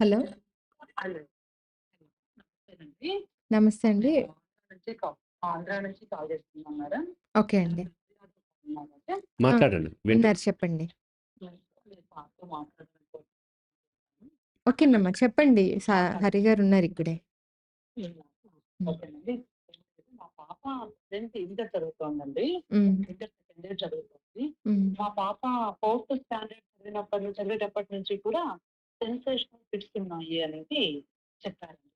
Hello. Hello. నమస్తేనండి. నమస్తే అండి. ఆంధ్రా నుంచి కాల్ చేస్తున్నాం మేడం. ఓకే అండి. ఉన్నామంటే మాట్లాడండి. విన్నారు చెప్పండి. మీరు పాపతో మాట్లాడుతున్నారు. ఓకేనమ్మా చెప్పండి. హరి గారు ఉన్నారు ఇక్కడే. ఓకేనండి. మా పాప ప్రెజెంట్ ఇంటర్ చదువుతోందండి. ఇంటర్ సెకండ్ ఇయర్ చదువుతుంది. మా పాప 4th స్టాండర్డ్ చదివేటప్పటి నుంచి కూడా సెన్సేషనల్ ఫిట్స్ ఉన్నాయి అనేది చెప్పారండి.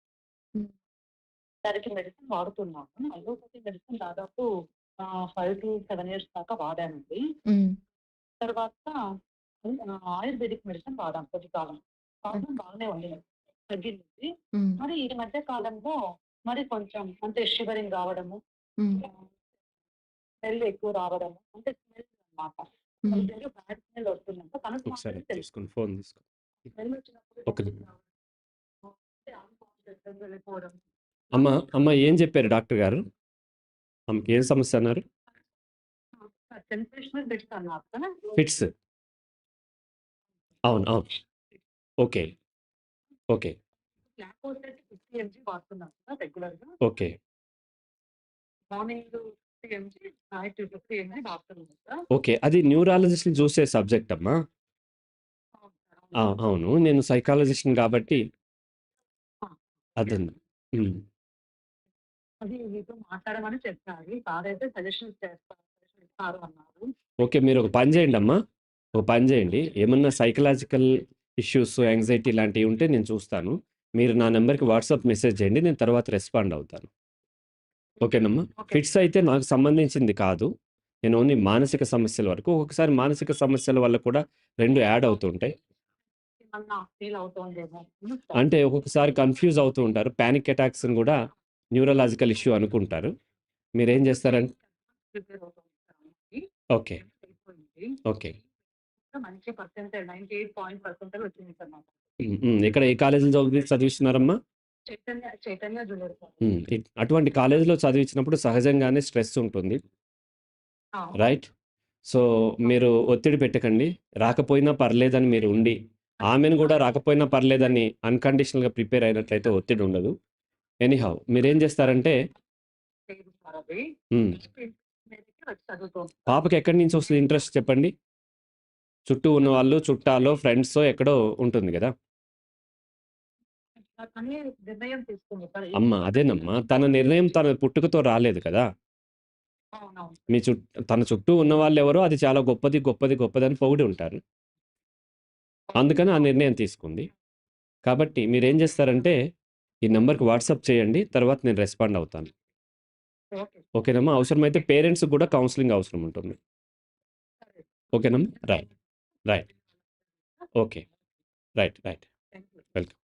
దానికి మెడిసిన్ వాడుతున్నాను. అలోపతి మెడిసిన్ దాదాపు 5 to 7 years దాకా వాడానండి. తర్వాత ఆయుర్వేదిక్ మెడిసిన్ వాడాను కొద్ది కాలం. ప్రాబ్లం బాగానే ఉంది. తగ్గింది. మరి ఈ మధ్య కాలంలో మరి కొంచెం అంటే షివరింగ్ రావడము, స్మెల్ ఎక్కువ రావడము, అంటే స్మెల్ అన్నమాట. బ్యాడ్ స్మెల్ వస్తుందంట. తనకు ఒకసారి మాత్రమే తెలుసు. తీసుకొని ఫోన్ తీసుకో. స్మెల్ వచ్చినప్పుడు ఓకే. అంటే ఆల్కహాల్ వెళ్ళిపోవడం. అమ్మ ఏం చెప్పారు డాక్టర్ గారు? ఆమెకి ఏం సమస్య అన్నారు? సెన్సేషనల్ ఫిట్స్ అన్నారు కదా. ఫిట్స్. అవును. ఓకే. ఓకే. గ్లాకోసెట్ 50 mg వాడుతున్నాను కదా రెగ్యులర్‌గా. Okay. Morning 50 mg, night 50 mg వాడుతున్నాను కదా. ఓకే. అది న్యూరాలజిస్ట్‌ని చూసే సబ్జెక్ట్ అమ్మా. అవును సార్. అవును. నేను సైకాలజిస్ట్‌ని కాబట్టి అదండి. అది మీతో మాట్లాడమని చెప్పారు. సార్ అయితే సజెషన్ ఇస్తారు అన్నారు. ఓకే. మీరు ఒక పని చేయండి అమ్మా. ఒక పని చేయండి. ఏమన్నా సైకలాజికల్ ఇష్యూస్, యాంగ్జైటీ లాంటివి ఉంటే నేను చూస్తాను. మీరు నా నెంబర్‌కి వాట్సాప్ మెసేజ్ చేయండి. నేను తర్వాత రెస్పాండ్ అవుతాను. ఓకేనమ్మా. ఫిట్స్ అయితే నాకు సంబంధించింది కాదు. నేను ఓన్లీ మానసిక సమస్యల వరకు. ఒక్కొక్కసారి మానసిక సమస్యల వల్ల కూడా 2 యాడ్ అవుతుంటాయి. ఏమన్నా ఫీల్ అవుతోందేమో. అంటే ఒక్కొక్కసారి కన్‌ఫ్యూజ్ అవుతూ ఉంటారు. పానిక్ అటాక్స్‌ని కూడా న్యూరలాజికల్ ఇష్యూ అనుకుంటారు. మీరేం చేస్తారంటే ప్రిపేర్ అవుతుంది. ఓకే. అయిపోయింది. ఓకే. మంచి పర్సెంటేజ్ 98% వచ్చింది సార్ నాకు. ఎక్కడ ఏ కాలేజీలో చదివిస్తున్నారమ్మా? Chaitanya junior college. అటువంటి కాలేజీలో చదివించినప్పుడు సహజంగానే స్ట్రెస్ ఉంటుంది. రైట్? సో, మీరు ఒత్తిడి పెట్టకండి. రాకపోయినా పర్లేదని మీరు ఉండి, ఆమెను కూడా రాకపోయినా పర్లేదని అన్‌కండిషనల్‌గా ప్రిపేర్ అయినట్లయితే ఒత్తిడి ఉండదు. ఎనీహౌ మీరేం చేస్తారంటే లేదు సార్ అది. హ్మ్. చదువుతోంది. పాపకి ఎక్కడి నుంచి వస్తుంది ఇంట్రెస్ట్ చెప్పండి? చుట్టూ ఉన్నవాళ్ళు, చుట్టాలో, ఫ్రెండ్సో ఎక్కడో ఉంటుంది గదా! తనే నిర్ణయం తీసుకుంది సార్. అమ్మ అదేనమ్మా. తన నిర్ణయం తన పుట్టుకతో రాలేదు కదా! అవునవును. తన చుట్టూ ఉన్నవాళ్ళెవరో అది చాలా గొప్పది, గొప్పది, గొప్పదని పొగిడి ఉంటారు. అందుకని ఆ నిర్ణయం తీసుకుంది. కాబట్టి మీరేం చేస్తారంటే, ఈ నంబర్‌కి వాట్సాప్ చేయండి. తర్వాత నేను రెస్పాండ్ అవుతాను. ఓకే. ఓకేనమ్మా. అవసరమైతే పేరెంట్స్‌కి కూడా కౌన్సెలింగ్ అవసరం ఉంటుంది. సరే. ఓకేనమ్మా. Right. Okay. Right. Thank you. Welcome.